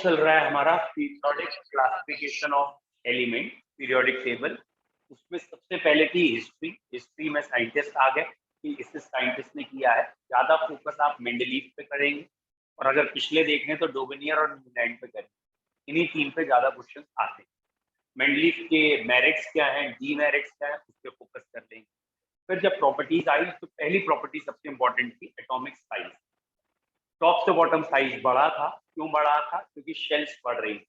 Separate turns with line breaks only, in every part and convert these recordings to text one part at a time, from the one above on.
चल रहा है हमारा periodic classification of element, periodic table. उसमें सबसे पहले थी हिस्ट्री में साइंटिस्ट आ गए कि इस साइंटिस्ट ने किया है। ज्यादा फोकस आप मेंडलीव पे करेंगे और अगर पिछले देखें तो डोबेनियर और न्यूलैंड पे करेंगे। इन्हीं तीन पे ज्यादा क्वेश्चन आते हैं। मेंडलीव के मेरिट्स क्या हैं, डीमेरिट्स क्या है, उस पर फोकस कर लेंगे। फिर जब प्रॉपर्टीज आई तो पहली प्रॉपर्टी सबसे इंपॉर्टेंट थी एटॉमिक साइज। टॉप से बॉटम साइज बढ़ा था। क्यों बढ़ा था? क्योंकि शेल्स बढ़ रही थी।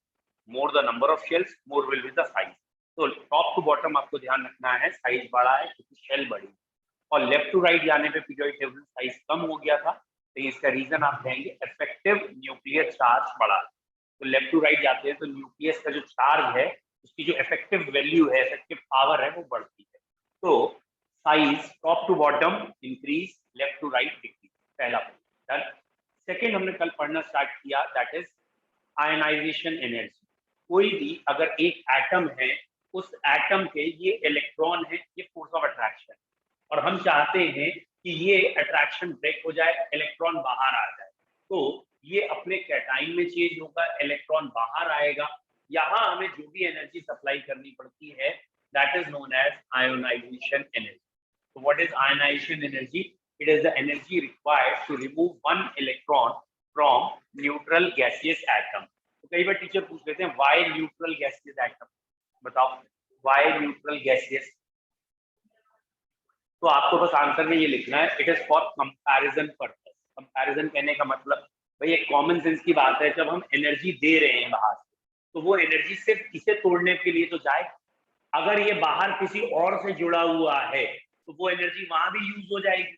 More the number of shells more will be the size. तो टॉप टू बॉटम आपको ध्यान रखना है, साइज बढ़ा है क्योंकि शेल बढ़ी। और लेफ्ट टू राइट जाने पे पीरियोडिक टेबल साइज कम हो गया था। तो इसका रीजन आप कहेंगे इफेक्टिव न्यूक्लियर चार्ज बढ़ा। तो लेफ्ट टू राइट जाते हैं तो न्यूक्लियस का जो चार्ज है, उसकी जो इफेक्टिव वैल्यू है, इफेक्टिव पावर है, वो बढ़ती है। तो size top to bottom increase, left to right decrease. पहला डन। सेकेंड हमने कल पढ़ना स्टार्ट किया, दैट इज आयनाइजेशन एनर्जी। कोई भी अगर एक एटम है, उस एटम के ये इलेक्ट्रॉन है, ये फोर्स ऑफ अट्रैक्शन, और हम चाहते हैं कि ये अट्रैक्शन ब्रेक हो जाए, इलेक्ट्रॉन बाहर आ जाए। तो ये अपने कैटाइन में चेंज होगा, इलेक्ट्रॉन बाहर आएगा। यहाँ हमें जो भी एनर्जी सप्लाई करनी पड़ती है, that is known as ionization energy. So what is ionization energy? It is the energy required to remove one electron from neutral gaseous atom. तो कई बार टीचर पूछ लेते हैं why neutral gaseous atom? बताओ why neutral gaseous? तो आपको बस answer में ये लिखना है, it is for comparison purpose. Comparison कहने का मतलब भाई एक कॉमन सेंस की बात है, जब हम एनर्जी दे रहे हैं बाहर से, तो वो एनर्जी सिर्फ इसे तोड़ने के लिए तो जाए। अगर ये बाहर किसी और से जुड़ा हुआ है तो वो एनर्जी वहां भी यूज हो जाएगी,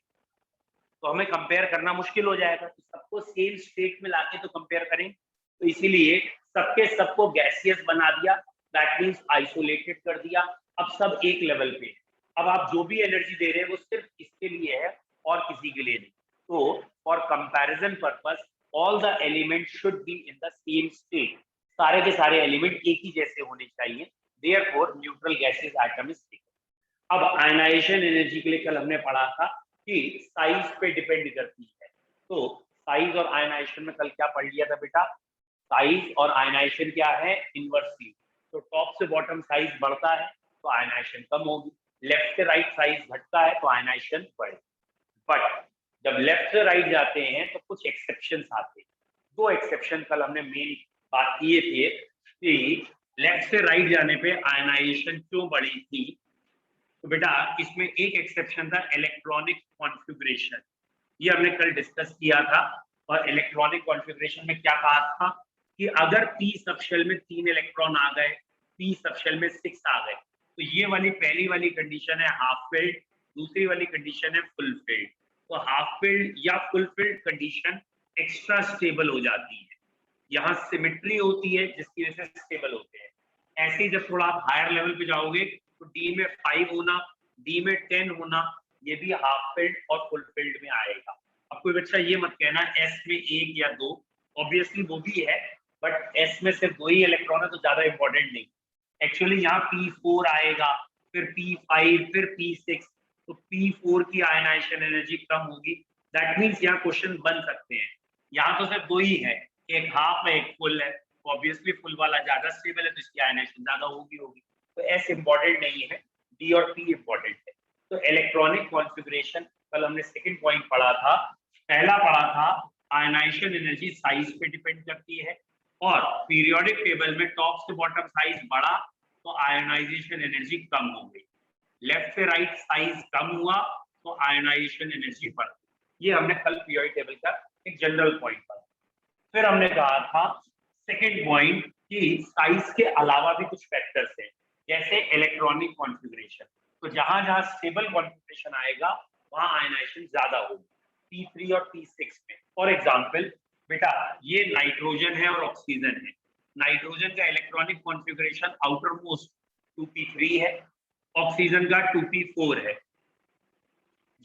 तो हमें कंपेयर करना मुश्किल हो जाएगा। तो सबको सेम स्टेट में लाके तो कंपेयर करें, तो इसीलिए सबके सबको गैसियस बना दिया, दैट मींस आइसोलेटेड कर दिया। अब सब एक लेवल पे है। अब आप जो भी एनर्जी दे रहे हैं वो सिर्फ इसके लिए है और किसी के लिए नहीं। तो for comparison purpose all the element should be in the same state. सारे के सारे एलिमेंट एक ही जैसे होने चाहिए, therefore neutral gases atom is taken. अब आयनाइजेशन एनर्जी के लिए कल हमने पढ़ा था कि साइज पे डिपेंड करती है। तो साइज और आयनाइजेशन में कल क्या पढ़ लिया था बेटा? साइज और आयनाइजेशन क्या है? इनवर्सली। तो टॉप से बॉटम साइज बढ़ता है तो आयनाइजेशन कम होगी, लेफ्ट से राइट साइज घटता है तो आयनाइजेशन बढ़े। बट जब लेफ्ट से राइट जाते हैं तो कुछ एक्सेप्शन आते हैं। दो एक्सेप्शन कल हमने मेन बात किए थे कि लेफ्ट से राइट जाने पे आयनाइजेशन क्यों बढ़ी थी। तो बेटा इसमें एक एक्सेप्शन था इलेक्ट्रॉनिक कॉन्फ़िगरेशन, ये हमने कल डिस्कस किया था। और इलेक्ट्रॉनिक कॉन्फ़िगरेशन में क्या कहा था कि अगर p सबशेल में 3 इलेक्ट्रॉन आ गए, p सबशेल में 6 आ गए, तो ये वाली पहली वाली कंडीशन है हाफ फिल्ड, दूसरी वाली कंडीशन है फुल फिल्ड। तो हाफ फिल्ड या full field condition extra stable हो जाती है। यहाँ सिमेट्री होती है जिसकी वजह से स्टेबल होते हैं। ऐसे ही जब थोड़ा आप हायर लेवल पे जाओगे तो डी में 5 होना, डी में 10 होना, ये भी हाफ फिल्ड और फुल फिल्ड में आएगा। अब कोई बच्चा ये मत कहना एस में 1 या 2, ऑब्वियसली वो भी है, बट एस में सिर्फ 2 ही इलेक्ट्रॉन है तो ज्यादा इंपॉर्टेंट नहीं। एक्चुअली यहाँ P4 आएगा, फिर P5, फिर P6, तो P4 की आयनाइजेशन एनर्जी कम होगी। दैट मीन्स यहाँ क्वेश्चन बन सकते हैं। यहाँ तो सिर्फ 2 ही है, एक हाफ है एक फुल है, ऑब्वियसली फुल वाला ज्यादा स्टेबल है तो इसकी आयनाइजेशन ज्यादा होगी। तो एस इंपॉर्टेंट नहीं है, डी और पी इंपॉर्टेंट है। तो इलेक्ट्रॉनिक कॉन्फ़िगरेशन कल हमने सेकंड पॉइंट पढ़ा था। पहला पढ़ा था आयनाइजेशन एनर्जी साइज पे डिपेंड करती है, और पीरियोडिक टेबल में टॉप से बॉटम साइज बढ़ा तो आयनाइजेशन एनर्जी कम हो गई, लेफ्ट से राइट साइज कम हुआ तो आयनाइजेशन एनर्जी बढ़ गई। ये हमने कल पीरियोडिक टेबल का एक जनरल पॉइंट पढ़ा। फिर हमने कहा था सेकेंड पॉइंट कि साइज के अलावा भी कुछ फैक्टर्स हैं, जैसे इलेक्ट्रॉनिक कॉन्फ़िगरेशन। तो जहां जहां स्टेबल कॉन्फ़िगरेशन आएगा वहां आयनाइजेशन ज्यादा होगी, P3 और P6 में। फॉर एग्जांपल बेटा ये नाइट्रोजन है और ऑक्सीजन है। नाइट्रोजन का electronic configuration outer most 2p3 है, ऑक्सीजन का 2p4 है।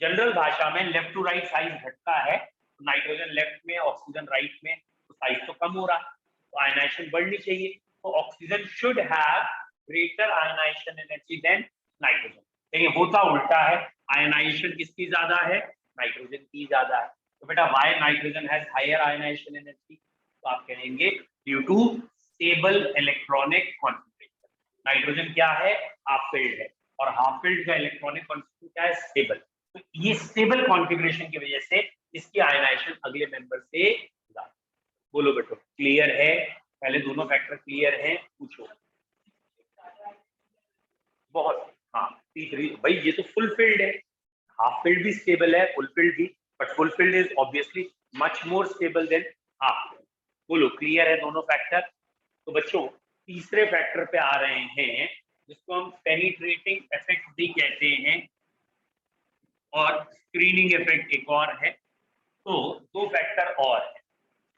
जनरल भाषा में लेफ्ट टू राइट साइज घटता है, तो नाइट्रोजन लेफ्ट में ऑक्सीजन राइट में, तो साइज तो कम हो रहा है, तो आयनाइजेशन बढ़नी चाहिए। तो oxygen should have greater ionization energy than nitrogen, लेकिन होता उल्टा है, आयनाइजेशन किसकी ज्यादा है? नाइट्रोजन की ज्यादा है। तो बेटा why nitrogen has higher ionization energy? तो आप कहेंगे due to stable electronic configuration. Nitrogen क्या है, हाफ फिल्ड है, और हाफ फिल्ड का इलेक्ट्रॉनिक कॉन्फिगरेशन क्या है, स्टेबल। तो ये स्टेबल कॉन्फिगरेशन की वजह से इसकी आयनाइजेशन अगले मेंबर से ज्यादा। बोलो बेटो, क्लियर है? पहले दोनों फैक्टर क्लियर हैं, पूछो। बहुत, हाँ तीसरी भाई, ये तो फुल फिल्ड है, हाफ फिल्ड भी स्टेबल है, फुल फिल्ड भी, but full field is obviously much more stable than half. बोलो क्लियर है दोनों फैक्टर? तो बच्चों तीसरे फैक्टर पे आ रहे हैं, जिसको हम पेनिट्रेटिंग इफेक्ट भी कहते हैं, और स्क्रीनिंग इफेक्ट एक और है। तो दो फैक्टर और है,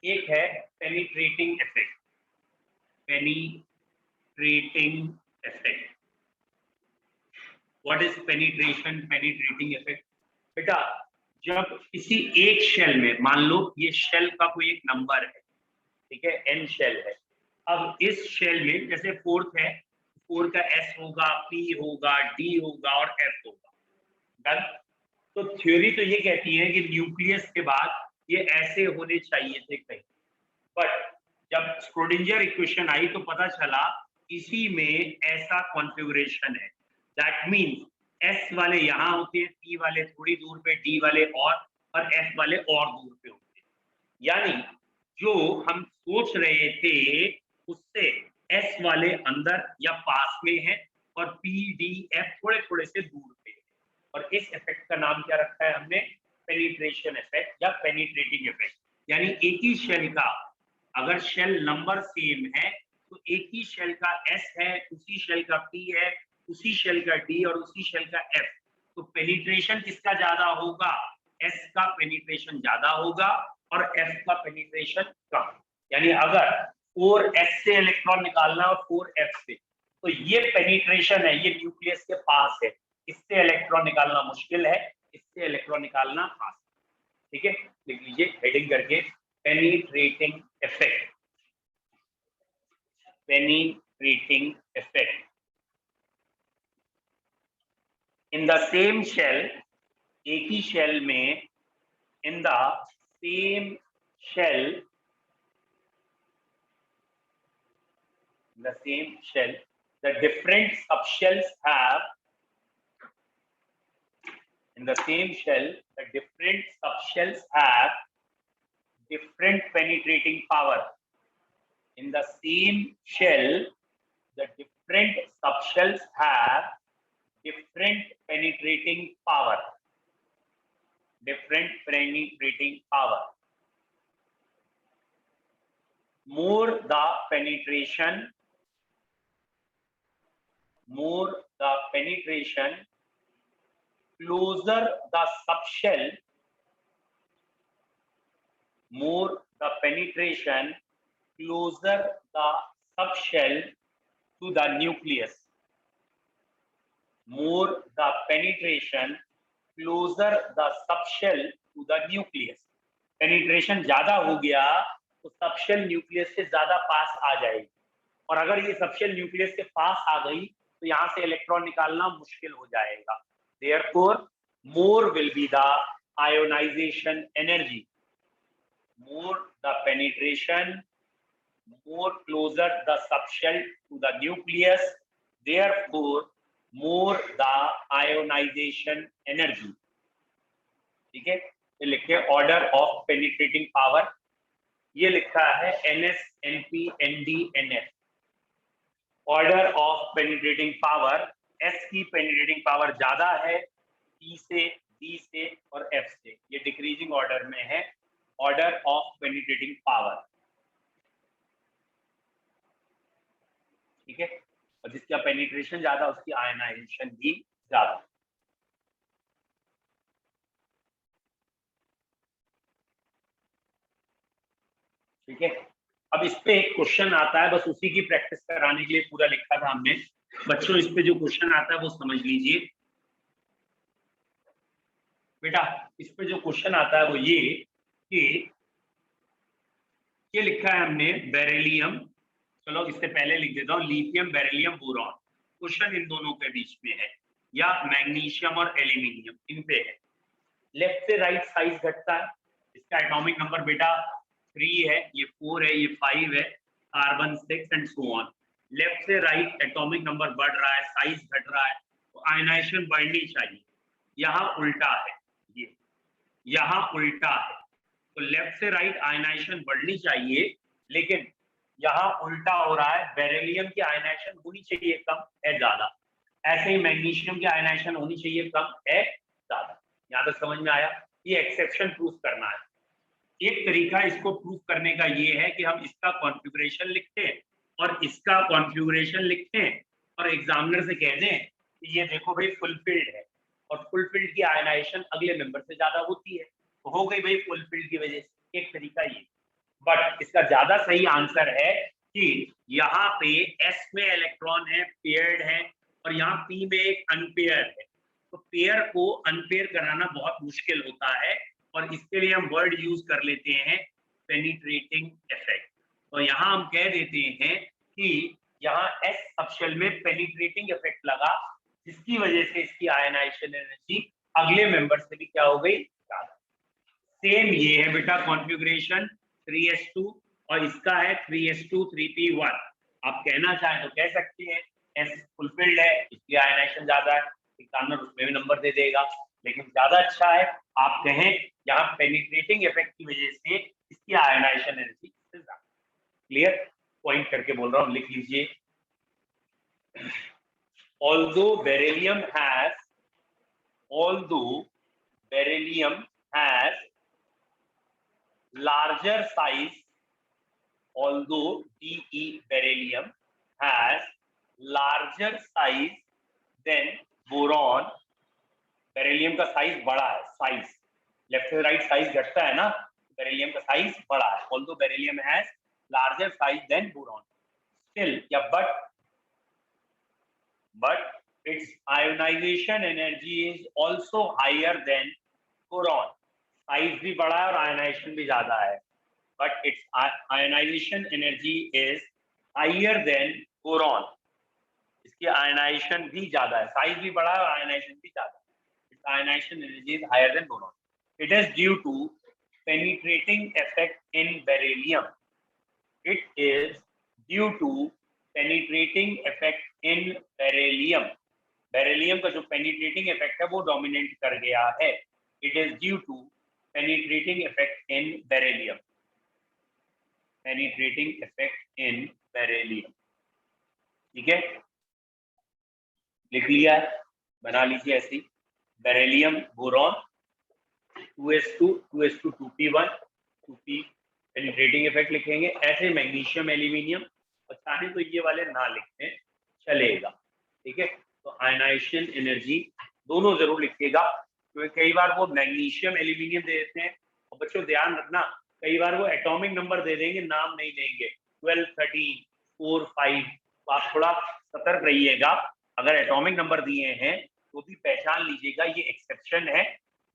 एक है penetrating effect, penetrating effect. What is penetration, penetrating effect? बेटा जब किसी एक शेल में, मान लो ये शेल का कोई एक नंबर है, ठीक है, एन शेल है, अब इस शेल में जैसे फोर्थ है, फोर का एस होगा, पी होगा, डी होगा और एफ होगा, डन। तो थ्योरी तो ये कहती है कि न्यूक्लियस के बाद ये ऐसे होने चाहिए थे कहीं, बट जब स्क्रोडिंजर इक्वेशन आई तो पता चला इसी में ऐसा कॉन्फ़िगरेशन है। दैट मींस एस वाले यहां होते हैं, पी वाले थोड़ी दूर पे, डी वाले और एफ वाले और दूर पे होते हैं। यानी जो हम सोच रहे थे उससे एस वाले अंदर या पास में है, और पी डी एफ थोड़े थोड़े से दूर पे है। और इस इफेक्ट का नाम क्या रखा है हमने, पेनिट्रेशन इफेक्ट या पेनिट्रेटिंग इफेक्ट। यानी एक ही शेल का अगर शेल नंबर सेम है तो एक ही शेल का एस है, उसी शेल का पी है, उसी शेल का डी और उसी शेल का एफ, तो पेनिट्रेशन किसका ज्यादा होगा, एस का पेनिट्रेशन ज्यादा होगा और एफ का पेनिट्रेशन कम। यानी अगर 4s से इलेक्ट्रॉन निकालना और 4f से, तो ये पेनिट्रेशन है, ये न्यूक्लियस के पास है, इससे इलेक्ट्रॉन निकालना मुश्किल है, इससे इलेक्ट्रॉन निकालना आसान। ठीक है, लिख लीजिए हेडिंग करके, penetrating effect, penetrating effect in the same shell, एक ही शेल में, in the same shell, the same shell, the different subshells have, in the same shell, the different subshells have different penetrating power. In the same shell, the different subshells have different penetrating power. Different penetrating power. More the penetration, closer the subshell, more the penetration, closer the subshell to the nucleus. More the penetration, closer the subshell to the nucleus. Penetration ज्यादा हो गया तो subshell nucleus से ज्यादा पास आ जाएगी, और अगर ये सबशेल न्यूक्लियस के पास आ गई तो यहाँ से इलेक्ट्रॉन निकालना मुश्किल हो जाएगा। Therefore, more will be the ionization energy. More the penetration, more closer the subshell to the nucleus, therefore more the ionization energy. ठीक है, ये लिखे ऑर्डर ऑफ पेनिट्रेटिंग पावर, ये लिखा है NS NP ND NF। Order of penetrating power, S की penetrating power ज्यादा है P से, D से और F से, ये डिक्रीजिंग ऑर्डर में है ऑर्डर ऑफ पेनिट्रेटिंग पावर। ठीक है, और जिसका पेनिट्रेशन ज्यादा उसकी आयनाइजेशन भी ज्यादा। ठीक है, अब इस पे एक क्वेश्चन आता है, बस उसी की प्रैक्टिस कराने के लिए पूरा लिखा था हमने। बच्चों इस पे जो क्वेश्चन आता है वो समझ लीजिए। बेटा इस पे जो क्वेश्चन आता है वो ये कि ये लिखा है हमने बेरिलियम, चलो इससे पहले लिख देता हूँ lithium beryllium boron. Question in दोनों के बीच में है, या मैग्नीशियम और एल्यूमिनियम, इन पे है। लेफ्ट से राइट साइज घटता है, इसका एटॉमिक नंबर बेटा 3 है, ये 4 है, ये 5 है, carbon 6 and so on. Left से राइट एटॉमिक नंबर बढ़ रहा है, साइज घट रहा है, तो आयनाइजेशन बढ़नी चाहिए। यहाँ उल्टा है, ये यहाँ उल्टा है, तो लेफ्ट से राइट आयनाइजेशन बढ़नी चाहिए, लेकिन यहाँ उल्टा हो रहा है। बेरिलियम की आयनाइजेशन होनी चाहिए कम, है ज्यादा। ऐसे ही मैग्नीशियम की आयनाइजेशन होनी चाहिए कम, है ज्यादा। यहाँ तक समझ में आया? ये एक्सेप्शन प्रूफ करना है। एक तरीका इसको प्रूफ करने का ये है कि हम इसका कॉन्फ़िगरेशन लिखते हैं और इसका कॉन्फ़िगरेशन लिखते हैं और एग्जामिनर से कह दें कि ये देखो भाई फुलफिल्ड है, और फुलफिल्ड की आयनाइजेशन अगले मेंबर से ज्यादा होती है, तो हो गई भाई फुलफिल्ड की वजह से। एक तरीका ये, बट इसका ज्यादा सही आंसर है कि यहाँ पे एस में इलेक्ट्रॉन है, पेयर्ड है, और यहाँ पी में एक अनपेयर है। तो पेयर को अनपेयर कराना बहुत मुश्किल होता है, और इसके लिए हम वर्ड यूज कर लेते हैं पेनिट्रेटिंग इफेक्ट। तो यहाँ हम कह देते हैं कि यहाँ एस सबशेल में पेनिट्रेटिंग इफेक्ट लगा, जिसकी वजह से इसकी आयनाइजेशन एनर्जी अगले मेंबर से भी क्या हो गई, ज्यादा। सेम ये है बेटा कॉन्फ़िगरेशन 3s2, और इसका है 3s2 3p1। आप कहना चाहें तो कह सकते हैं एस फुलफिल्ड है, इसलिए आयनाइजेशन ज्यादा है, एग्जामिनर उसमें भी नंबर दे देगा। लेकिन ज्यादा अच्छा है आप कहें यहाँ पेनिट्रेटिंग इफेक्ट की वजह से इसकी आयनाइजेशन एनर्जी से ज्यादा। क्लियर? पॉइंट करके बोल रहा हूँ, लिख लीजिए। although beryllium has larger size, although DE beryllium has larger size than boron, beryllium का साइज बड़ा है, साइज लेफ्ट से राइट साइज घटता है ना, बेरिलियम का साइज बड़ा है। although beryllium has larger size than boron, still या but its ionization energy is also higher than boron। Size भी बड़ा है और आयनाइजेशन भी ज्यादा है, but its ionization energy is higher than boron। इसकी आयनाइजेशन भी ज्यादा है, साइज भी बड़ा है और आयनाइजेशन भी ज्यादा है। Its ionization energy is higher than boron. It is due to penetrating effect in beryllium. It is due to penetrating effect in beryllium. Beryllium का जो पेनिट्रेटिंग इफेक्ट है वो डोमिनेट कर गया है। It is due to penetrating effect in beryllium. Penetrating effect in beryllium. ठीक है, लिख लिया है, बना लीजिए ऐसी। Beryllium boron 2s2 2s2 2p1 2p penetrating effect लिखेंगे। ऐसे मैग्नीशियम एल्यूमिनियम, और चाहे तो ये वाले ना लिखते चलेगा, ठीक है। तो आयनाइजेशन एनर्जी दोनों जरूर लिखिएगा, क्योंकि कई बार वो मैग्नीशियम एल्यूमिनियम दे देते हैं, और बच्चों ध्यान रखना कई बार वो एटॉमिक नंबर दे देंगे, नाम नहीं देंगे, 12 13 4 5। तो आप थोड़ा सतर्क रहिएगा, अगर एटॉमिक नंबर दिए हैं तो भी पहचान लीजिएगा ये एक्सेप्शन है।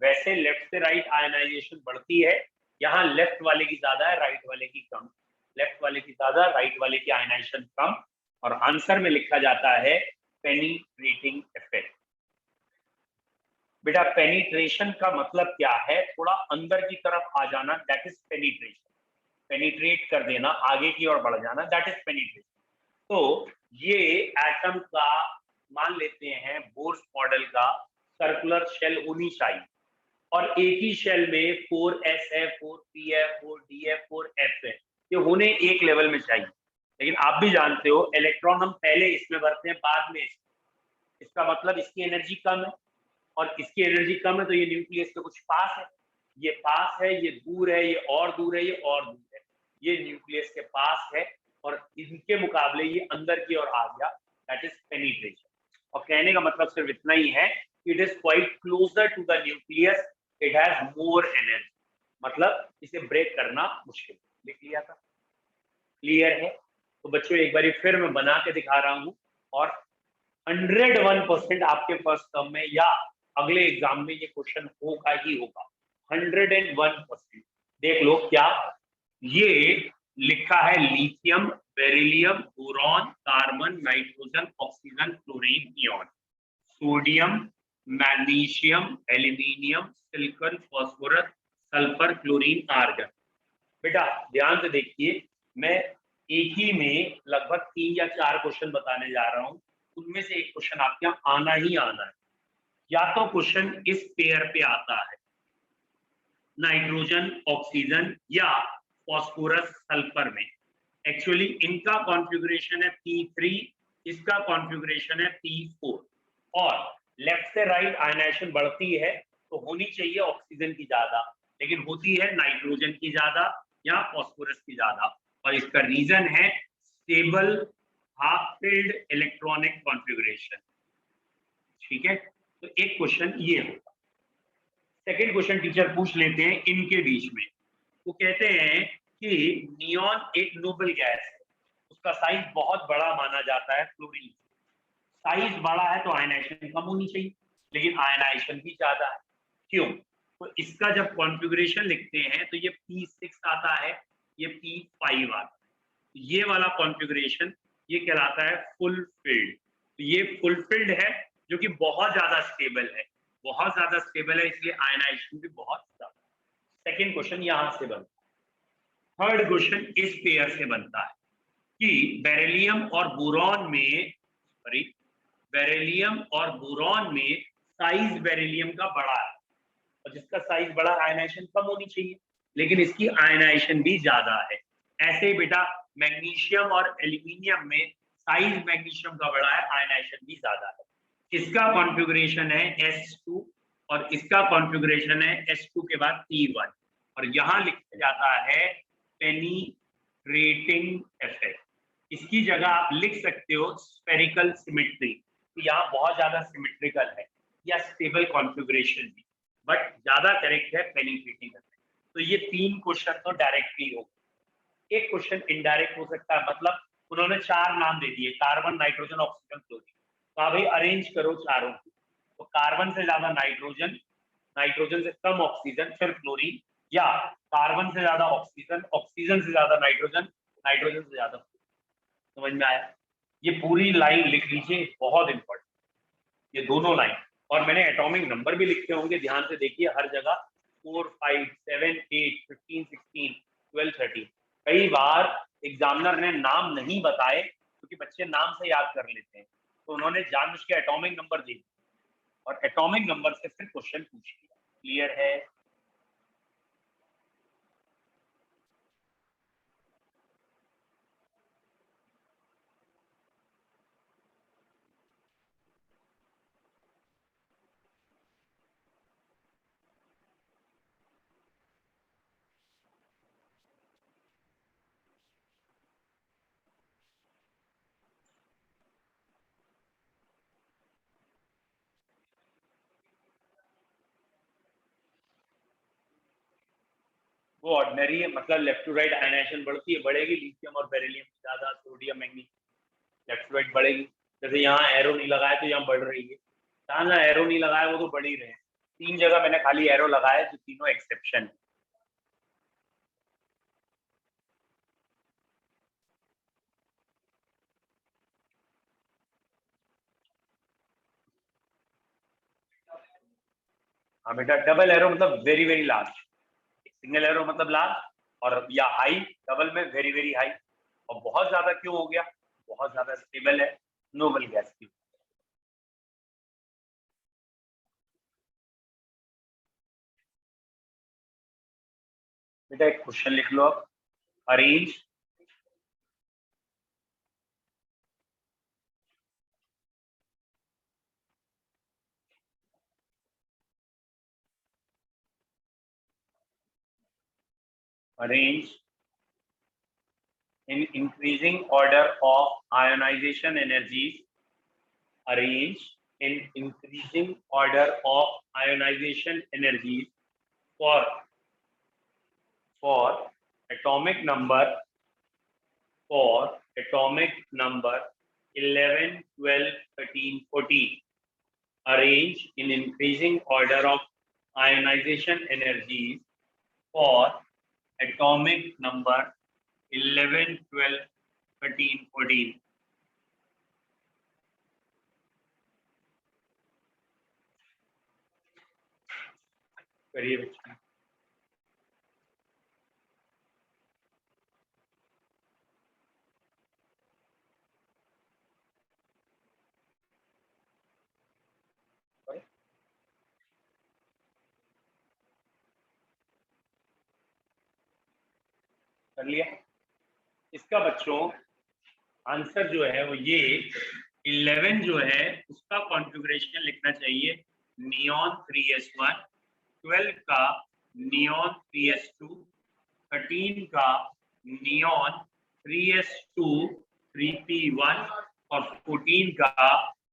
वैसे लेफ्ट से राइट आयनाइजेशन बढ़ती है, यहाँ लेफ्ट वाले की ज्यादा है, राइट वाले की कम। लेफ्ट वाले की ज्यादा, राइट वाले की आयनाइजेशन कम, और आंसर में लिखा जाता है पेनिट्रेटिंग इफेक्ट। बेटा पेनिट्रेशन का मतलब क्या है? थोड़ा अंदर की तरफ आ जाना, दैट इज पेनिट्रेशन। पेनिट्रेट कर देना, आगे की ओर बढ़ जाना, दैट इज पेनिट्रेशन। तो ये एटम का मान लेते हैं बोर्स मॉडल का सर्कुलर शेल होनी चाहिए, और एक ही शेल में 4s है, 4p है, 4d है, 4f है, ये होने एक लेवल में चाहिए। लेकिन आप भी जानते हो इलेक्ट्रॉन हम पहले इसमें भरते हैं, बाद में इसका मतलब इसकी एनर्जी कम है, और इसकी एनर्जी कम है तो ये न्यूक्लियस के कुछ पास है, ये पास है, ये दूर है, ये और दूर है, ये और दूर है, ये न्यूक्लियस के पास है, और इनके मुकाबले ये अंदर की ओर आ गया, दैट इज पेनिट्रेशन। और कहने का मतलब सिर्फ इतना ही है, it is quite closer to the nucleus, it has more energy, मतलब इसे ब्रेक करना मुश्किल। लिख लिया था? क्लियर है? तो बच्चों एक बार फिर मैं बना के दिखा रहा हूं, और 101% आपके फर्स्ट टर्म में या अगले एग्जाम में ये क्वेश्चन होगा ही होगा, 101%। देख लो क्या ये लिखा है, lithium, beryllium, boron, carbon, nitrogen, oxygen, chlorine, neon, sodium, magnesium, aluminium, silicon, phosphorus, sulphur, chlorine, argon. बेटा ध्यान से देखिए, मैं एक ही में लगभग 3 या 4 क्वेश्चन बताने जा रहा हूं, उनमें से एक क्वेश्चन आपके यहाँ आना ही आना है। या तो क्वेश्चन इस पेयर पे आता है, नाइट्रोजन ऑक्सीजन या फॉस्फोरस सल्फर में। एक्चुअली इनका कॉन्फ़िगरेशन है P3, इसका कॉन्फ़िगरेशन है P4, और लेफ्ट से राइट आयनाइजेशन बढ़ती है तो होनी चाहिए ऑक्सीजन की ज्यादा, लेकिन होती है नाइट्रोजन की ज्यादा या फॉस्फोरस की ज्यादा, और इसका रीजन है stable half filled electronic configuration. ठीक है, तो एक क्वेश्चन ये होगा। सेकेंड क्वेश्चन टीचर पूछ लेते हैं इनके बीच में। वो कहते हैं कि नियॉन एक नोबल गैस है, उसका साइज बहुत बड़ा माना जाता है फ्लोरीन। साइज बड़ा है तो आयनाइजेशन कम होनी चाहिए, लेकिन आयनाइजेशन भी ज्यादा है। क्यों? तो इसका जब कॉन्फ़िगरेशन लिखते हैं तो ये P6 आता है, ये P5 आता है। ये वाला कॉन्फ़िगरेशन ये कहलाता है फुल फिल्ड। तो ये फुल फिल्ड है जो कि बहुत ज्यादा स्टेबल है, बहुत ज्यादा स्टेबल है, इसलिए आयनाइजेशन भी बहुत ज्यादा। सेकेंड क्वेश्चन यहां से बनता है। थर्ड क्वेश्चन इस पेयर से बनता है कि बेरिलियम और बोरॉन में, सॉरी, बेरिलियम और बोरॉन में साइज बेरिलियम का बड़ा है, और जिसका साइज बड़ा आयनाइजेशन कम होनी चाहिए, लेकिन इसकी आयनाइजेशन भी ज्यादा है। ऐसे ही बेटा मैग्नीशियम और एल्यूमिनियम में साइज मैग्नीशियम का बड़ा है, आयनाइजेशन भी ज्यादा है। इसका कॉन्फ़िगरेशन है S2 और इसका कॉन्फ़िगरेशन है S2 के बाद P1, और यहां लिखा जाता है पेनिट्रेटिंग इफेक्ट। इसकी जगह आप लिख सकते हो स्फेरिकल सिमेट्री, तो यहाँ बहुत ज्यादा सिमेट्रिकल है, या स्टेबल कॉन्फ़िगरेशन भी, बट ज्यादा करेक्ट है पेनिट्रेटिंग इफेक्ट। तो ये 3 क्वेश्चन तो डायरेक्टली हो। एक क्वेश्चन इनडायरेक्ट हो सकता है, मतलब उन्होंने 4 नाम दे दिए, कार्बन नाइट्रोजन ऑक्सीजन फ्लोरीन, तो आप भाई अरेंज करो चारों को। तो कार्बन से ज्यादा नाइट्रोजन, नाइट्रोजन से कम ऑक्सीजन, फिर फ्लोरीन, या कार्बन से ज्यादा ऑक्सीजन, ऑक्सीजन से ज्यादा नाइट्रोजन, नाइट्रोजन से ज्यादा फ्लोरीन। समझ में आया? ये पूरी लाइन लिख लीजिए, बहुत इंपॉर्टेंट ये दोनों लाइन। और मैंने एटॉमिक नंबर भी लिखे होंगे, ध्यान से देखिए हर जगह, 4, 5, 7, 8, 15, 16, 12, 13। कई बार एग्जामिनर ने नाम नहीं बताए क्योंकि बच्चे नाम से याद कर लेते हैं, तो उन्होंने जानबूझ के एटॉमिक नंबर दे दिए और एटॉमिक नंबर से फिर क्वेश्चन पूछ लिया। क्लियर है? वो ऑर्डिनरी है, मतलब लेफ्ट टू राइट आयनाइजेशन बढ़ती है, बढ़ेगी, लिथियम और बेरिलियम की ज्यादा, sodium magnesium left to right बढ़ेगी। जैसे यहाँ एरो नहीं लगाया तो यहाँ बढ़ रही है, जहाँ जहाँ एरो नहीं लगाया वो तो बढ़ ही रहे हैं। 3 जगह मैंने खाली एरो लगाया जो तीनों एक्सेप्शन है। हाँ बेटा, डबल एरो मतलब very very large, single arrow मतलब लार्ज, और या हाई, डबल में वेरी वेरी हाई। और बहुत ज्यादा क्यों हो गया? बहुत ज्यादा स्टेबल है, नोबल गैस की। बेटा एक क्वेश्चन लिख लो अब। Arrange arrange in increasing order of ionization energies, arrange in increasing order of ionization energies for for atomic number for atomic number 11, 12, 13, 14. Arrange in increasing order of ionization energies for atomic number 11, 12, 13, 14. करिए बच्चे। कर लिया। इसका बच्चों answer जो है वो ये 11 जो है उसका कॉन्फ़िगरेशन लिखना चाहिए नियॉन 3s1, 12 का नियॉन 3s2, 13 का नियॉन 3s2 3p1 और 14 का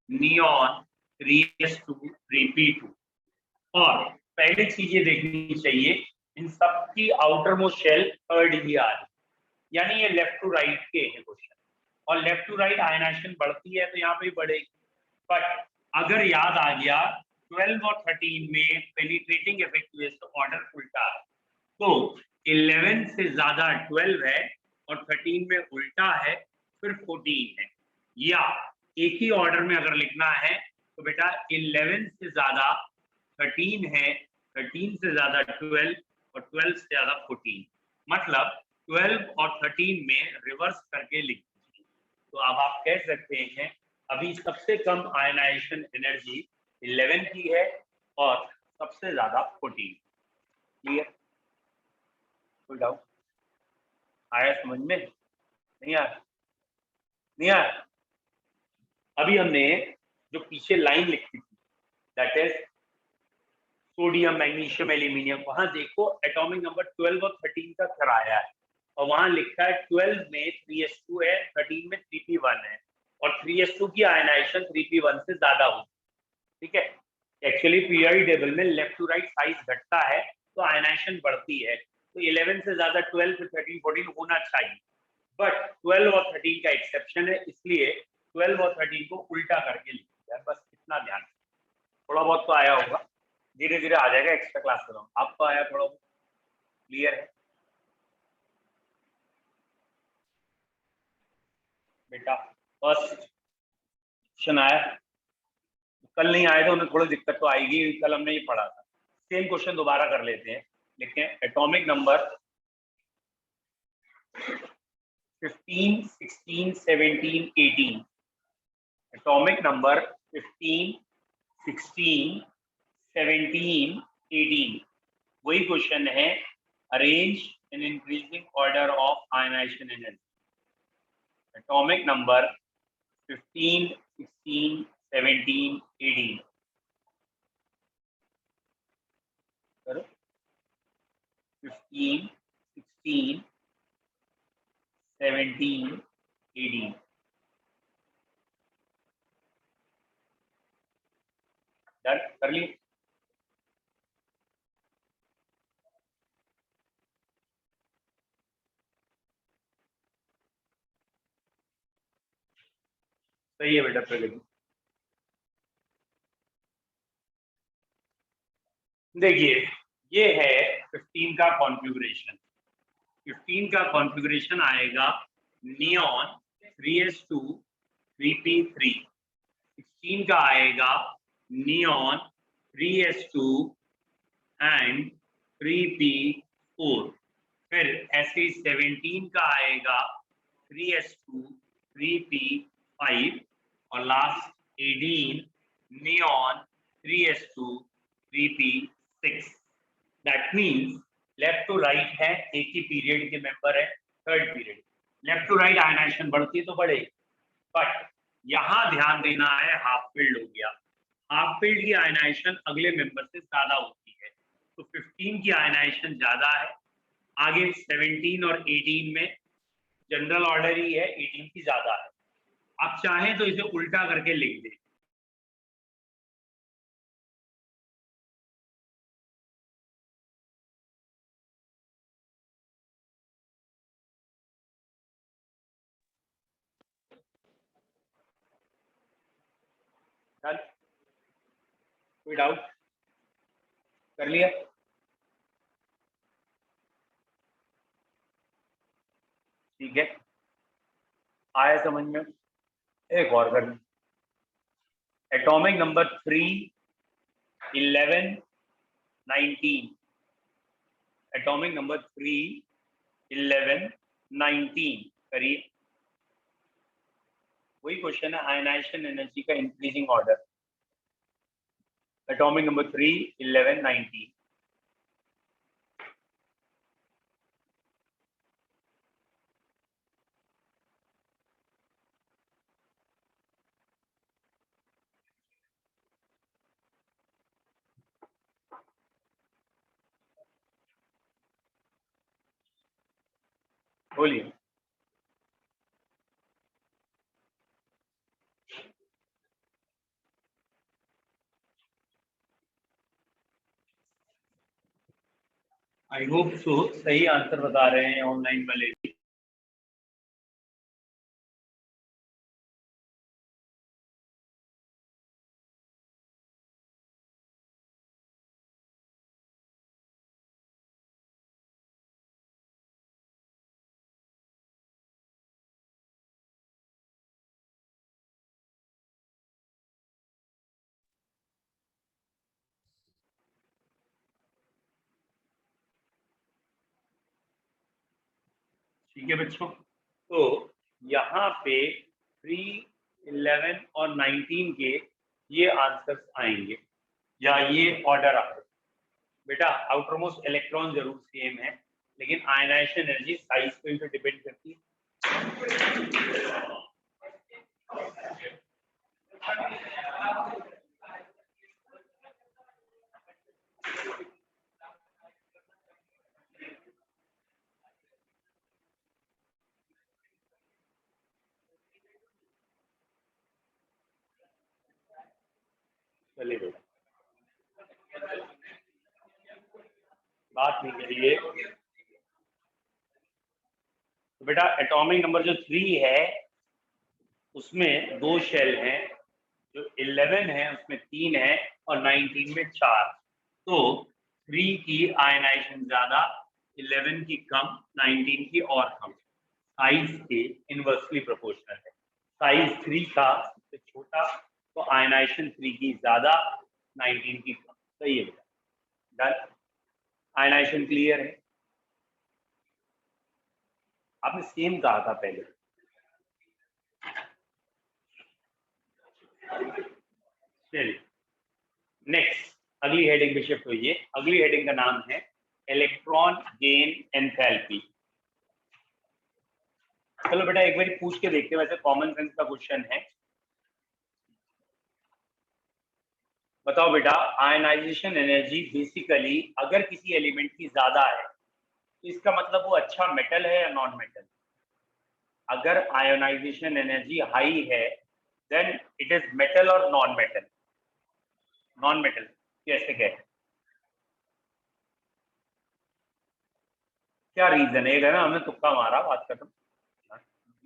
नियॉन 3s2 3p2। और पहली चीज ये देखनी चाहिए इन सब की आउटर मोस्ट शेल थर्ड ही आ रही, यानी ये लेफ्ट टू राइट के हैं क्वेश्चन, और लेफ्ट टू राइट आयनाइजेशन बढ़ती है तो यहाँ पे बढ़ेगी। बट अगर याद आ गया 12 और 13 में पेनिट्रेटिंग इफेक्ट ऑर्डर उल्टा है, तो 11 से ज्यादा 12 है और 13 में उल्टा है, फिर 14 है। या एक ही ऑर्डर में अगर लिखना है तो बेटा 11 से ज्यादा 13 है, 13 से ज्यादा 12 और 12 से ज्यादा 14, मतलब 12 और 13 में रिवर्स करके लिख दीजिए। तो अब आप कह सकते हैं अभी सबसे कम आयनाइजेशन एनर्जी 11 की है और सबसे ज्यादा 14। क्लियर? कोई डाउट आया समझ में? नहीं आया? नहीं आया? अभी हमने जो पीछे लाइन लिखी थी that is sodium magnesium aluminium, वहां देखो एटॉमिक नंबर 12 और 13 का कराया है और वहां लिखा है 12 में 3s2 है, 13 में 3p1 है और 3s2 की आयनाइजेशन 3p1 से ज्यादा होगी। ठीक है, एक्चुअली पीरियोडिक टेबल में लेफ्ट टू राइट साइज घटता है तो आयनाइजेशन बढ़ती है, तो 11 से ज्यादा 12 फिर 13 14 होना चाहिए, बट 12 और 13 का एक्सेप्शन है, इसलिए 12 और 13 को उल्टा करके लिख दिया है। बस इतना ध्यान, थोड़ा बहुत तो आया होगा, धीरे धीरे आ जाएगा, एक्स्ट्रा क्लास करो। आपको आया थोड़ा बहुत? क्लियर है बेटा? फर्स्ट क्वेश्चन आया, कल नहीं आए थे उन्हें थोड़ी दिक्कत तो आएगी, कल हमने ये पढ़ा था। सेम क्वेश्चन दोबारा कर लेते हैं। लिखें एटॉमिक नंबर 15, 16, 17, 18। Atomic number 15, 16, 17, 18। वही क्वेश्चन है, arrange in increasing order of ionization energy. Atomic number 15, 16, 17, 18 करो। 15, 16, 17, 18 डन कर ली? सही है बेटा प्रगति। देखिए ये है 15 का कॉन्फ़िगरेशन। 15 का कॉन्फ़िगरेशन आएगा नियॉन 3s2 3p3। 16 का आएगा नियॉन 3s2 एंड 3p4। फिर ऐसे 17 का आएगा 3s2 3p5 और last 18 neon 3s2 3p6। That means left to right है, एक ही पीरियड के मेंबर है, third period. Left to right ionization बढ़ती है तो बढ़ेगी, बट यहां ध्यान देना है हाफ फील्ड हो गया, हाफ फील्ड की आयनाइजेशन अगले मेंबर से ज्यादा होती है, तो 15 की आयनाइजेशन ज्यादा है, आगे 17 और 18 में जनरल ऑर्डर ही है, 18 की ज्यादा है। आप चाहें तो इसे उल्टा करके लिख दें। कोई डाउट? कर लिया? ठीक है, आया समझ में? एक और कर, एटॉमिक नंबर 3, 11, 19। एटॉमिक नंबर 3, 11, 19 करिए। वही क्वेश्चन है आयनाइजेशन एनर्जी का इंक्रीजिंग ऑर्डर। Atomic number 3, 11, 19। बोलिए। आई होप सो, सही आंसर बता रहे हैं ऑनलाइन वाले। ठीक है बच्चों, तो यहाँ पे 3, 11 और 19 के ये आंसर्स आएंगे या ये ऑर्डर आएगा। बेटा आउटर मोस्ट इलेक्ट्रॉन जरूर सेम है, लेकिन आयनाइजेशन एनर्जी साइज पे भी डिपेंड करती है। चलिए बेटा, बात नहीं करिए। तो बेटा एटॉमिक नंबर जो 3 है उसमें 2 शेल हैं, जो 11 है उसमें 3 है और 19 में 4। तो 3 की आयनाइजेशन ज्यादा, 11 की कम, 19 की और कम। साइज के इनवर्सली प्रोपोर्शनल है। साइज 3 का सबसे छोटा, तो आयनाइजेशन 3 की ज्यादा, 19 की कम। सही है बेटा, डन। आयनाइजेशन क्लियर है? आपने सेम कहा था पहले। चलिए नेक्स्ट, अगली हेडिंग पे शिफ्ट हुई है। अगली हेडिंग का नाम है इलेक्ट्रॉन गेन एंथैल्पी। चलो बेटा एक बार पूछ के देखते हैं, वैसे कॉमन सेंस का क्वेश्चन है। बताओ बेटा, आयनाइजेशन एनर्जी बेसिकली अगर किसी एलिमेंट की ज्यादा है तो इसका मतलब वो अच्छा मेटल है या नॉन मेटल? अगर आयोनाइजेशन एनर्जी हाई है देन इट इज मेटल और नॉन मेटल? नॉन मेटल कैसे कहते हैं? क्या रीजन है? ना हमने तुक्का मारा, बात खत्म।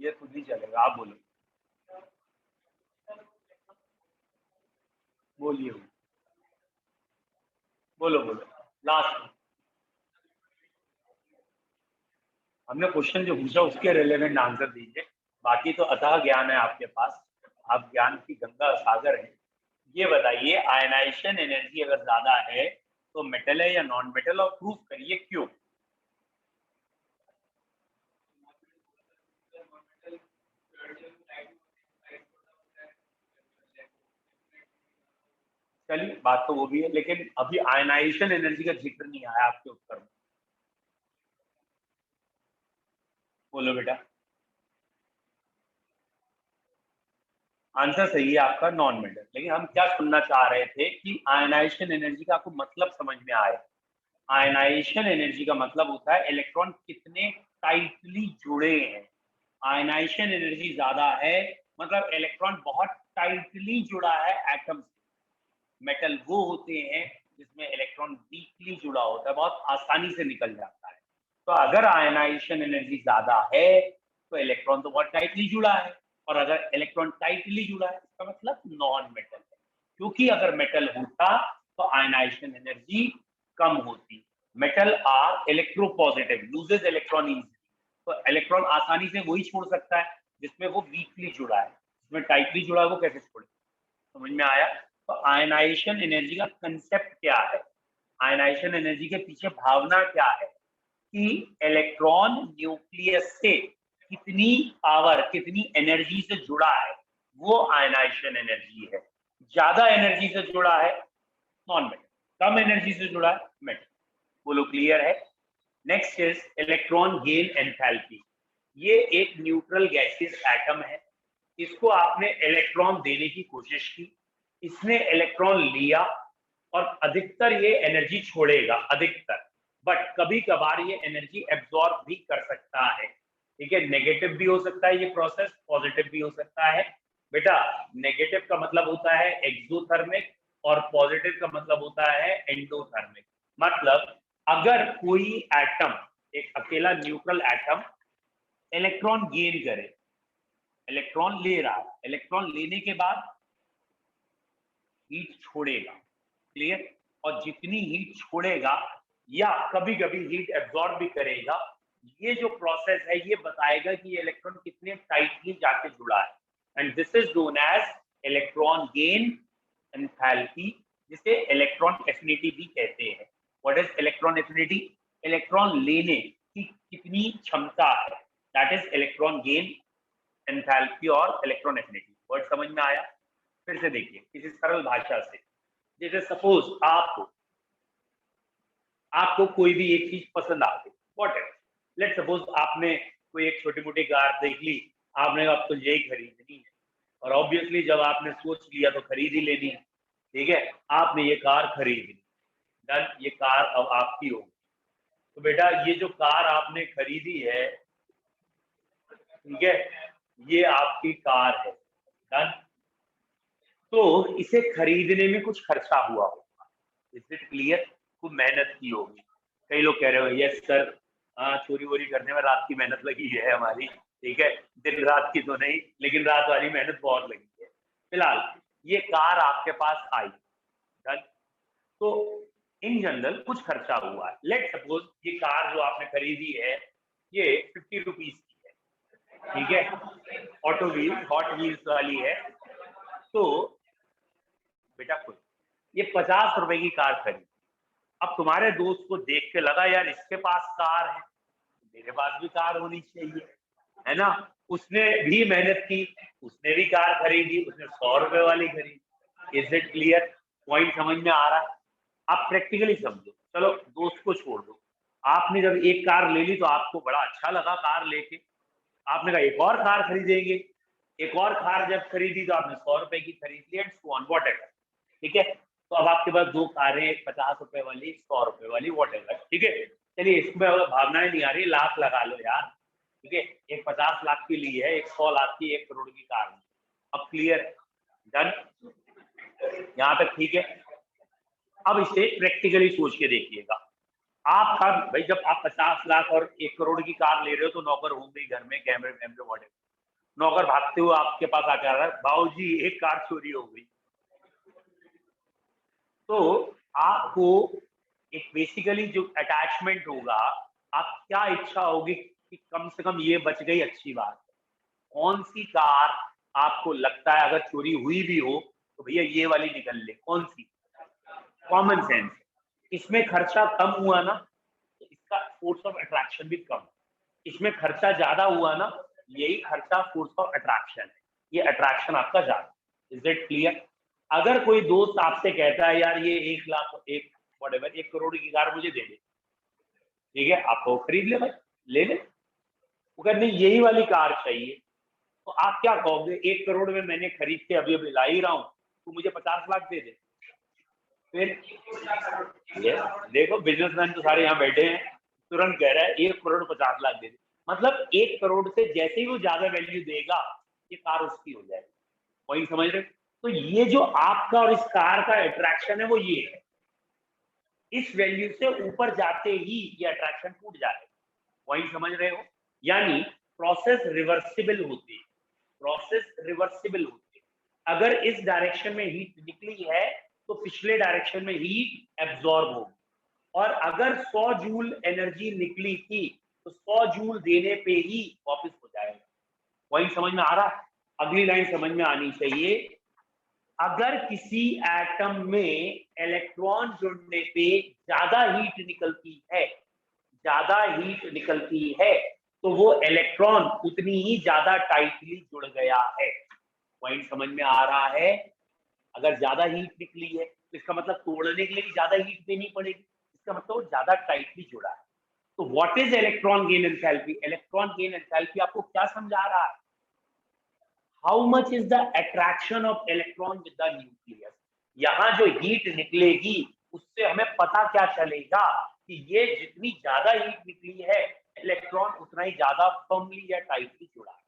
ये खुद ही चलेगा, आप बोलो। बोलिए, बोलो बोलो लास्ट। हमने क्वेश्चन जो पूछा उसके रिलेवेंट आंसर दीजिए, बाकी तो अथाह ज्ञान है आपके पास, आप ज्ञान की गंगा सागर है। ये बताइए आयनाइजेशन एनर्जी अगर ज्यादा है तो मेटल है या नॉन मेटल, और प्रूफ करिए क्यों। चलिए बात तो वो भी है, लेकिन अभी आयनाइजेशन एनर्जी का जिक्र नहीं आया आपके उत्तर में। बोलो बेटा। आंसर सही है आपका, नॉन मेटल। लेकिन हम क्या सुनना चाह रहे थे कि आयनाइजेशन एनर्जी का आपको मतलब समझ में आए। आयनाइजेशन एनर्जी का मतलब होता है इलेक्ट्रॉन कितने टाइटली जुड़े हैं। आयनाइजेशन एनर्जी ज्यादा है मतलब इलेक्ट्रॉन बहुत टाइटली जुड़ा है एटम से। मेटल वो होते हैं जिसमें इलेक्ट्रॉन वीकली जुड़ा होता है, बहुत आसानी से निकल जाता है। तो अगर आयनाइजेशन एनर्जी ज्यादा है तो इलेक्ट्रॉन तो बहुत टाइटली जुड़ा है, और अगर इलेक्ट्रॉन टाइटली जुड़ा है इसका मतलब नॉन मेटल है। क्योंकि अगर मेटल होता तो आयनाइजेशन एनर्जी कम होती। Metal are electropositive, loses electron easily. तो इलेक्ट्रॉन आसानी से वही छोड़ सकता है जिसमें वो वीकली जुड़ा है, जिसमें टाइटली जुड़ा है वो कैसे छोड़े। समझ में आया? तो आयनाइजेशन एनर्जी का कंसेप्ट क्या है, आयनाइजेशन एनर्जी के पीछे भावना क्या है कि इलेक्ट्रॉन न्यूक्लियस से कितनी पावर, कितनी एनर्जी से जुड़ा है, वो आयनाइजेशन एनर्जी है। ज्यादा एनर्जी से जुड़ा है नॉन मेटल, कम एनर्जी से जुड़ा है मेटल। बोलो क्लियर है? Next is electron gain enthalpy. ये एक न्यूट्रल गैसियस एटम है, इसको आपने इलेक्ट्रॉन देने की कोशिश की, इसने इलेक्ट्रॉन लिया और अधिकतर ये एनर्जी छोड़ेगा, अधिकतर। बट कभी कभार ये एनर्जी एब्जॉर्ब भी कर सकता है। ठीक है, नेगेटिव भी हो सकता है ये प्रोसेस, पॉजिटिव भी हो सकता है। बेटा नेगेटिव का मतलब होता है एक्सोथर्मिक और पॉजिटिव का मतलब होता है एंडोथर्मिक। मतलब अगर कोई एटम, एक अकेला न्यूट्रल एटम इलेक्ट्रॉन गेन करे, इलेक्ट्रॉन ले रहा है, इलेक्ट्रॉन लेने के बाद हीट छोड़ेगा, क्लियर, और जितनी हीट छोड़ेगा या कभी कभी हीट एब्जॉर्ब भी करेगा, ये जो प्रोसेस है ये बताएगा कि ये इलेक्ट्रॉन कितने टाइटली जाके जुड़ा है, and this is known as electron gain enthalpy, जिसे इलेक्ट्रॉन एफिनिटी भी कहते हैं। What is electron affinity? Electron लेने की कितनी क्षमता है, that is electron gain enthalpy और इलेक्ट्रॉन एफिनिटी। वर्ड समझ में आया? फिर से देखिए किसी सरल भाषा से, जैसे सपोज आपको कोई भी एक चीज पसंद आ गई, वॉट एवर, लेट सपोज आपने कोई एक छोटी मोटी कार देख ली, आपने अब तो यही खरीदनी है, और ऑब्वियसली जब आपने सोच लिया तो खरीद ही लेनी है, ठीक है, आपने ये कार खरीद ली, डन, ये कार अब आपकी होगी। तो बेटा ये जो कार आपने खरीदी है, ठीक है, ये आपकी कार है, डन। तो इसे खरीदने में कुछ खर्चा हुआ होगा, इज इट क्लियर? खूब मेहनत की होगी। कई लोग कह रहे हो यस सर, हाँ चोरी वोरी करने में रात की मेहनत लगी है हमारी, ठीक है, दिन रात की तो नहीं, लेकिन रात वाली मेहनत बहुत लगी है। फिलहाल ये कार आपके पास आई, डन। तो इन जनरल कुछ खर्चा हुआ है। लेट सपोज ये कार जो आपने खरीदी है ये 50 रुपीज की है, ठीक है, ऑटो व्हील हॉट व्हील्स वाली है। तो बेटा खुद ये 50 रुपए की कार खरीदी, अब तुम्हारे दोस्त को देख के लगा यार इसके पास कार है, मेरे पास भी कार होनी चाहिए, है ना, उसने भी मेहनत की, उसने भी कार खरीदी, उसने 100 रुपए वाली खरीदी। Is it clear? पॉइंट समझ में आ रहा है? आप प्रैक्टिकली समझो, चलो दोस्त को छोड़ दो, आपने जब एक कार ले ली तो आपको बड़ा अच्छा लगा कार लेके, आपने कहा एक और कार खरीदेंगे, एक और कार जब खरीदी तो आपने 100 रुपए की खरीद ली, and so on whatever, ठीक है। तो अब आपके पास दो कारें, 50 रुपए वाली, 100 रुपए वाली, वॉट एवर, ठीक है। चलिए इसमें भावनाएं नहीं आ रही, लाख लगा लो यार, ठीक है, एक 50 लाख की ली है, एक 100 लाख की, 1 करोड़ की कार ली। अब क्लियर? डन, यहाँ तक ठीक है। अब इसे प्रैक्टिकली सोच के देखिएगा, आपका भाई जब आप 50 लाख और 1 करोड़ की कार ले रहे हो तो नौकर होंगे ही घर में, कैमरे वैमरे वॉट, नौकर भागते हुए आपके पास आके आ रहा है, भाऊ जी एक कार चोरी हो गई। तो आपको एक बेसिकली जो अटैचमेंट होगा, आप क्या इच्छा होगी कि कम से कम ये बच गई, अच्छी बात है। कौन सी कार आपको लगता है अगर चोरी हुई भी हो तो भैया ये वाली निकल ले, कौन सी? कॉमन सेंस, इसमें खर्चा कम हुआ ना तो इसका फोर्स ऑफ अट्रैक्शन भी कम, इसमें खर्चा ज्यादा हुआ ना, यही खर्चा फोर्स ऑफ अट्रैक्शन है, ये अट्रैक्शन आपका ज्यादा। Is it clear? अगर कोई दोस्त आपसे कहता है यार ये 1 लाख, एक व्हाटएवर 1 करोड़ की कार मुझे दे दे, ठीक है, आपको खरीद ले भाई, ले ले। वो कहते नहीं यही वाली कार चाहिए, तो आप क्या कहोगे, 1 करोड़ में मैंने खरीद के अभी अभी ला ही रहा हूँ, तो मुझे 50 लाख दे दे। फिर ये देखो बिजनेसमैन तो सारे यहाँ बैठे हैं, तुरंत कह रहा है 1 करोड़ 50 लाख दे दे, मतलब 1 करोड़ से जैसे ही वो ज्यादा वैल्यू देगा ये कार उसकी हो जाएगी। पॉइंट समझ रहे? तो ये जो आपका और इस कार का अट्रैक्शन है वो ये है, इस वैल्यू से ऊपर जाते ही ये अट्रैक्शन टूट जाएगा। पॉइंट समझ रहे हो? यानी प्रोसेस रिवर्सिबल होती है, प्रोसेस रिवर्सिबल होती है। अगर इस डायरेक्शन में हीट निकली है तो पिछले डायरेक्शन में हीट एब्जॉर्ब होगी, और अगर 100 जूल एनर्जी निकली थी तो 100 जूल देने पे ही वापस हो जाएगा। पॉइंट समझ में आ रहा है? अगली लाइन समझ में आनी चाहिए, अगर किसी एटम में इलेक्ट्रॉन जुड़ने पे ज्यादा हीट निकलती है, ज्यादा हीट निकलती है, तो वो इलेक्ट्रॉन उतनी ही ज्यादा टाइटली जुड़ गया है। पॉइंट समझ में आ रहा है? अगर ज्यादा हीट निकली है तो इसका मतलब तोड़ने के लिए भी ज्यादा हीट देनी पड़ेगी, इसका मतलब वो ज्यादा टाइटली जुड़ा है। तो what is electron gain enthalpy? Electron gain enthalpy आपको क्या समझा रहा है? How much is the attraction of electron with the nucleus. यहां जो हीट निकलेगी उससे हमें पता क्या चलेगा कि ये जितनी ज्यादा हीट निकली है इलेक्ट्रॉन उतना ही ज्यादा फर्मली या टाइटली जुड़ा है।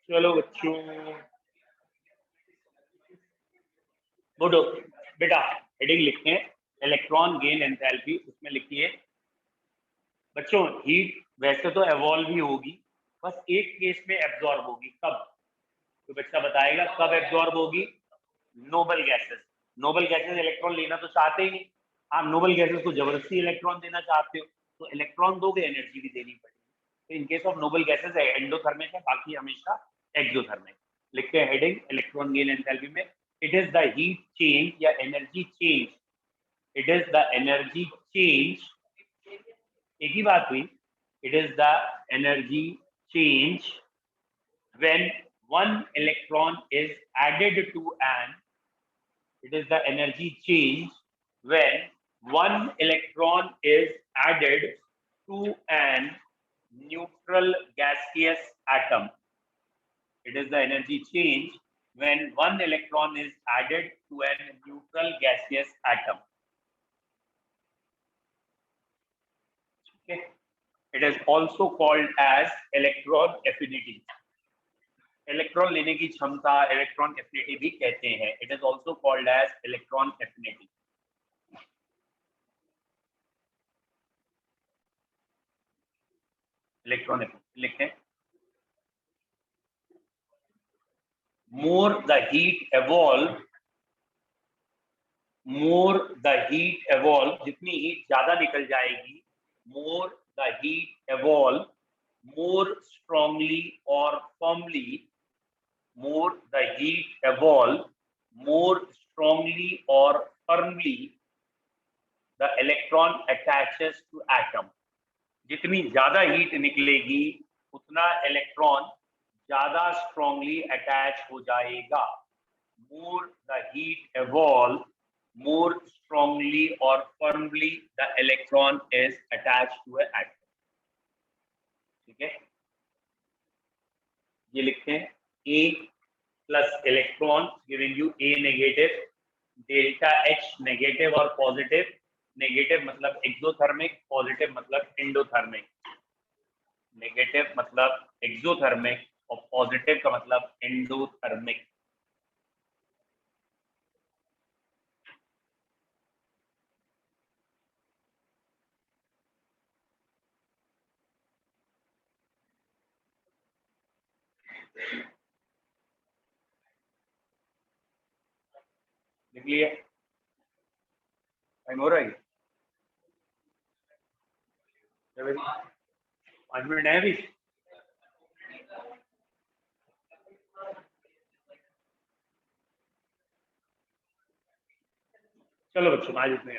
चलो बच्चों, बोलो बेटा, हेडिंग लिखते हैं इलेक्ट्रॉन गेन एंथैल्पी। उसमें लिखिए बच्चों, हीट वैसे तो एवॉल्व ही होगी, बस एक केस में एब्जॉर्ब होगी। कब? तो बच्चा बताएगा कब एब्जॉर्ब होगी। Noble gases. Noble gases electron लेना तो चाहते ही नहीं, आप नोबल गैसेस को जबरदस्ती इलेक्ट्रॉन देना चाहते हो, तो इलेक्ट्रॉन दोगे, एनर्जी भी देनी पड़ेगी। तो in case of noble gases endothermic है, बाकी हमेशा एक्सोथर्मिक। लिखते हैं हेडिंग इलेक्ट्रॉन गेन एंथैल्पी में, it is the heat change या energy change, it is the energy change, एक ही बात हुई, it is the energy change when one electron is added to an, it is the energy change when one electron is added to an neutral gaseous atom. It is the energy change when one electron is added to an neutral gaseous atom. Okay. It is also called as electron affinity. Electron लेने की क्षमता electron affinity भी कहते हैं। It is also called as electron affinity. Electron affinity लिखते हैं, more the heat evolve, more the heat evolve, जितनी heat ज्यादा निकल जाएगी, more the heat evolve, more strongly और firmly, more the heat evolve more strongly or firmly the electron attaches to atom. जितनी ज्यादा heat निकलेगी उतना इलेक्ट्रॉन ज्यादा स्ट्रांगली अटैच हो जाएगा। more the heat evolve, more strongly or firmly the electron is attached to an atom. ठीक है, ये लिखते हैं A plus electron giving you A negative, delta H negative और positive. नेगेटिव मतलब एक्सोथर्मिक, पॉजिटिव मतलब एंडोथर्मिक. नेगेटिव मतलब exothermic और पॉजिटिव का मतलब एंडोथर्मिक. लिख लिया? टाइम हो रहा है? 5 मिनट है अभी. चलो बच्चों, आज इतने